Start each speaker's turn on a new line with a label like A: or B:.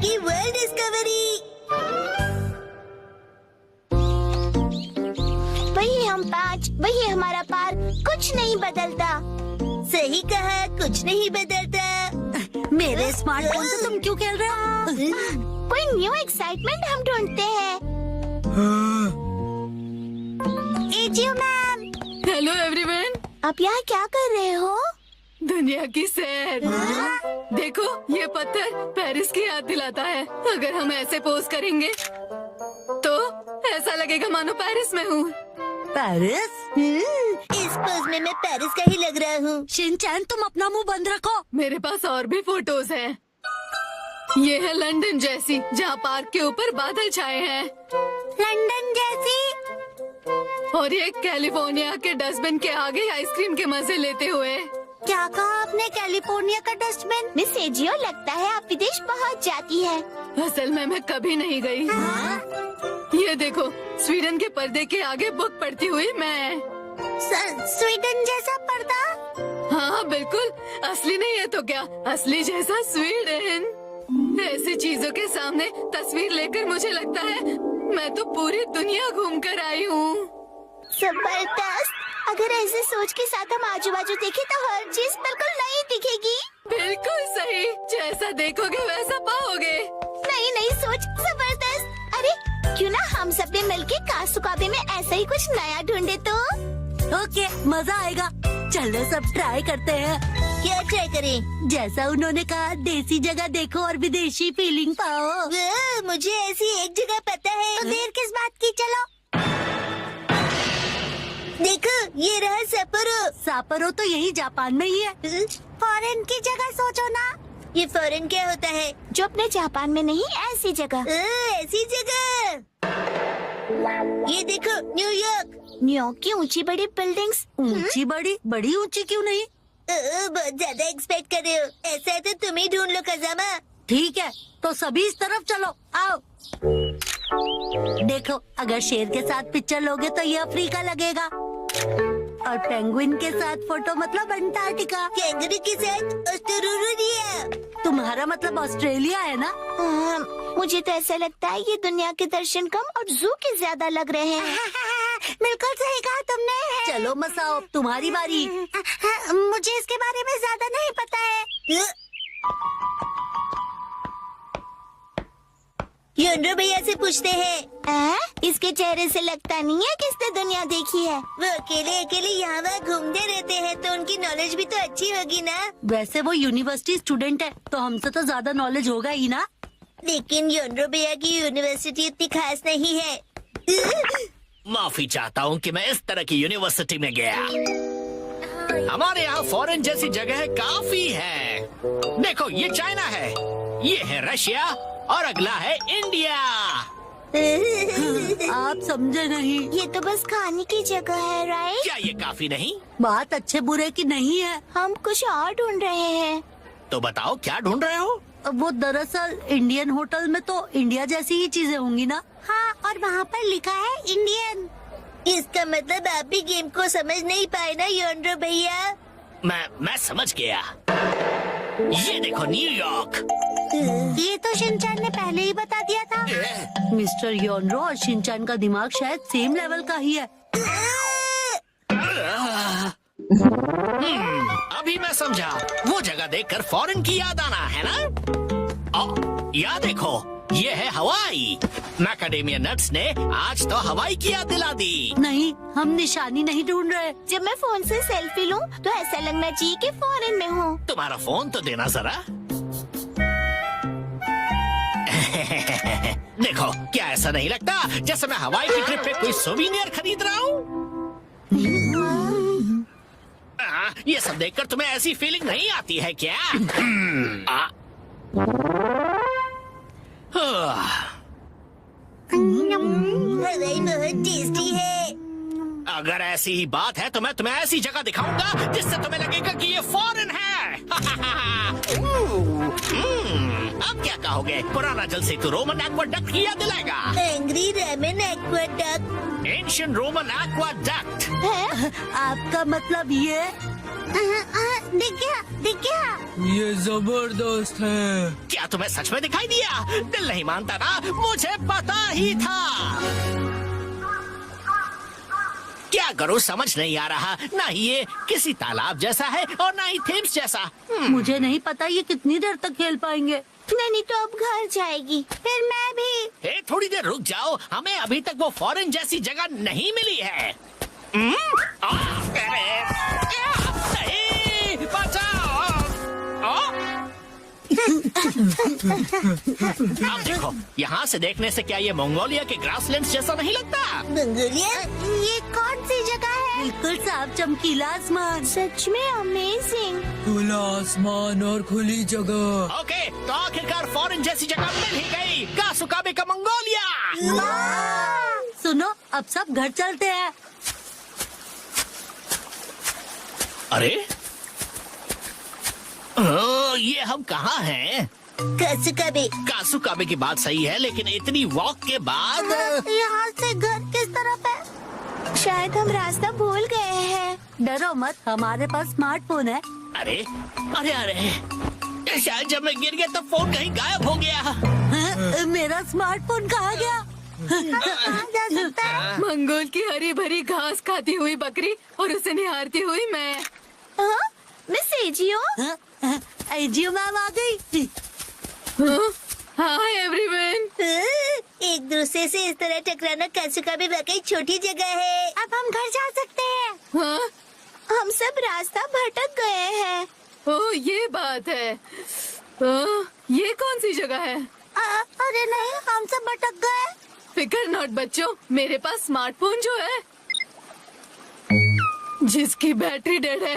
A: की world discovery.
B: वही हम 5, वही हमारा पार्क, कुछ नहीं बदलता।
A: सही कहा, कुछ नहीं बदलता।
C: मेरे स्मार्टफोन से तुम क्यों खेल रहे हो?
B: कोई न्यू एक्साइटमेंट हम ढूंढते हैं। AJIO ma'am,
D: hello everyone.
B: आप यहाँ क्या कर रहे हो?
D: दुनिया की सैर। देखो ये पत्थर पेरिस की याद दिलाता है। अगर हम ऐसे पोज करेंगे तो ऐसा लगेगा मानो पेरिस में हूँ।
C: पेरिस?
A: इस पोज में मैं पेरिस का ही लग रहा हूँ।
C: शिनचैन तुम अपना मुंह बंद रखो।
D: मेरे पास और भी फोटोज हैं। ये है लंदन जैसी, जहाँ पार्क के ऊपर बादल छाए हैं।
B: लंदन जैसी?
D: और ये कैलिफोर्निया के डस्टबिन के आगे आइसक्रीम के मजे लेते हुए।
B: क्या कहा आपने? कैलिफोर्निया का डस्टबिन? मिस एजियो, लगता है आप विदेश पहुँच जाती है।
D: असल में मैं कभी नहीं गई। ये देखो, स्वीडन के पर्दे के आगे बुक पढ़ती हुई मैं।
B: स्वीडन जैसा पर्दा?
D: हाँ बिल्कुल, असली नहीं है तो क्या, असली जैसा स्वीडन। ऐसी चीजों के सामने तस्वीर लेकर मुझे लगता है मैं तो पूरी दुनिया घूम कर आई हूँ।
B: जबरदस्त। अगर ऐसे सोच के साथ हम आजू बाजू देखें तो हर चीज बिल्कुल नई दिखेगी।
D: बिल्कुल सही, जैसा देखोगे वैसा पाओगे।
B: नई नई सोच, जबरदस्त। अरे क्यों ना हम सब ने मिलके कासुकाबे में ऐसा ही कुछ नया ढूंढे तो?
C: ओके, मजा आएगा। चलो सब ट्राई करते हैं।
A: क्या ट्राई करें?
C: जैसा उन्होंने कहा, देसी जगह देखो और विदेशी फीलिंग पाओ।
A: मुझे ऐसी एक जगह पता है।
B: तो देर किस बात की, चलो।
A: देखो, ये रहा सपोरो।
C: सापरो तो यही जापान में ही है।
B: फॉरेन की जगह सोचो ना।
A: ये फॉरेन क्या होता है?
B: जो अपने जापान में नहीं, ऐसी जगह।
A: ऐसी जगह। ये देखो, न्यूयॉर्क।
B: न्यूयॉर्क की ऊंची बड़ी बिल्डिंग्स।
C: ऊंची बड़ी ऊंची क्यों नहीं?
A: बहुत ज्यादा एक्सपेक्ट कर रहे हो। ऐसा है तो तुम ही ढूंढ लो खजामा।
C: ठीक है, तो सभी इस तरफ चलो, आओ। देखो, अगर शेर के साथ पिक्चर लोगे तो ये अफ्रीका लगेगा, और पेंगुइन के साथ फोटो मतलब अंटार्कटिका।
A: कैंगरू के साथ ऑस्ट्रेलिया।
C: तुम्हारा मतलब ऑस्ट्रेलिया है ना?
B: मुझे तो ऐसा लगता है ये दुनिया के दर्शन कम और जू के ज्यादा लग रहे हैं। बिल्कुल सही कहा तुमने।
C: चलो मसाओ, तुम्हारी बारी।
B: मुझे इसके बारे में ज्यादा नहीं पता है।
A: योनरो भैया से पूछते हैं।
B: इसके चेहरे से लगता नहीं है कि इसने दुनिया देखी है।
A: वो अकेले अकेले यहाँ वहाँ घूमते रहते हैं, तो उनकी नॉलेज भी तो अच्छी होगी ना।
C: वैसे वो यूनिवर्सिटी स्टूडेंट है, तो हमसे तो ज्यादा नॉलेज होगा ही ना।
A: लेकिन योनरो भैया की यूनिवर्सिटी इतनी खास नहीं है।
E: माफी चाहता हूँ कि मैं इस तरह की यूनिवर्सिटी में गया। हमारे यहाँ फॉरेन जैसी जगह काफी है। देखो, ये चाइना है, ये है रशिया, और अगला है इंडिया।
C: आप समझे नहीं।
B: ये तो बस खाने की जगह है, राइट?
E: क्या ये काफी नहीं?
C: बात अच्छे बुरे की नहीं है।
B: हम कुछ और ढूंढ रहे हैं।
E: तो बताओ क्या ढूंढ रहे हो?
C: वो दरअसल इंडियन होटल में तो इंडिया जैसी ही चीजें होंगी ना।
B: हाँ, और वहाँ पर लिखा है इंडियन।
A: इसका मतलब आप भी गेम को समझ नहीं पाए ना योनरो भैया।
E: मैं समझ गया। ये देखो, न्यूयॉर्क।
B: ये तो शिनचैन ने पहले ही बता दिया था।
C: मिस्टर योनरो और शिनचैन का दिमाग शायद सेम लेवल का ही है।
E: अभी मैं समझा। वो जगह देखकर फॉरेन की याद आना है ना। या देखो, ये है हवाई। मैकाडेमिया नट्स ने आज तो हवाई की याद दिला दी।
C: नहीं, हम निशानी नहीं ढूंढ रहे।
B: जब मैं फोन से सेल्फी लूं तो ऐसा लगना चाहिए कि फॉरेन में हूँ।
E: तुम्हारा फोन तो देना जरा। देखो, क्या ऐसा नहीं लगता जैसे मैं हवाई की ट्रिप पे कोई सोविनियर खरीद रहा हूँ? ये सब देखकर तुम्हें ऐसी फीलिंग नहीं आती है क्या?
A: हवाई बहुत टेस्टी है।
E: अगर ऐसी ही बात है तो मैं तुम्हें ऐसी जगह दिखाऊंगा जिससे तुम्हें लगेगा कि ये फॉरेन है। अब क्या कहोगे? पुराना जल सेतु रोमन एक्वाडक्ट की याद दिलाएगा।
A: Angry ramen aqueduct.
E: Ancient Roman aqueduct.
C: आपका मतलब ये?
B: दिख गया, दिख गया।
F: ये जबरदस्त है।
E: क्या तुम्हें सच में दिखाई दिया? दिल नहीं मानता ना, मुझे पता ही था। क्या करूं समझ नहीं आ रहा। ना ही ये किसी तालाब जैसा है और ना ही थेम्स जैसा।
C: मुझे नहीं पता ये कितनी देर तक खेल पाएंगे।
B: नैनी तो अब घर जाएगी, फिर मैं भी।
E: हे, थोड़ी देर रुक जाओ, हमें अभी तक वो फॉरेन जैसी जगह नहीं मिली है। नहीं, बचाओ। अब देखो, यहाँ से देखने से क्या ये मंगोलिया के ग्रासलैंड्स जैसा नहीं लगता?
A: मंगोलिया?
B: ये कौन सी जगह है?
C: बिल्कुल साफ चमकीला आसमान।
B: सच में अमेजिंग।
F: खुला आसमान और खुली जगह।
E: ओके, तो आखिरकार फॉरेन जैसी जगह मिल ही गई। कासुकाबे का मंगोलिया।
C: सुनो, अब सब घर चलते हैं।
E: अरे ये हम कहाँ हैं?
A: कासुकाबे।
E: कासुकाबे की बात सही है, लेकिन इतनी वॉक के बाद
B: यहाँ से घर किस तरफ है? शायद हम रास्ता भूल गए हैं।
C: डरो मत, हमारे पास स्मार्टफोन है।
E: अरे अरे अरे, शायद जब मैं गिर गया तो फोन कहीं गायब हो गया।
C: हाँ, मेरा स्मार्टफोन कहाँ गया?
B: कहाँ जा सकता है?
D: मंगोल की हरी भरी घास खाती हुई बकरी और उसे निहारती हुई मैं।
B: हाँ? Miss AJIO?
C: एजियो मैम आ गई।
D: Hi everyone.
A: एक दूसरे से इस तरह टकराना कासुकाबे वाकई छोटी जगह है।
B: अब हम घर जा सकते हैं।
D: हाँ?
B: हम सब रास्ता भटक गए हैं।
D: ओह, ये बात है। ये कौन सी जगह है?
B: अरे नहीं, हम सब भटक गए।
D: फिकर नॉट बच्चों, मेरे पास स्मार्टफोन जो है जिसकी बैटरी डेड है।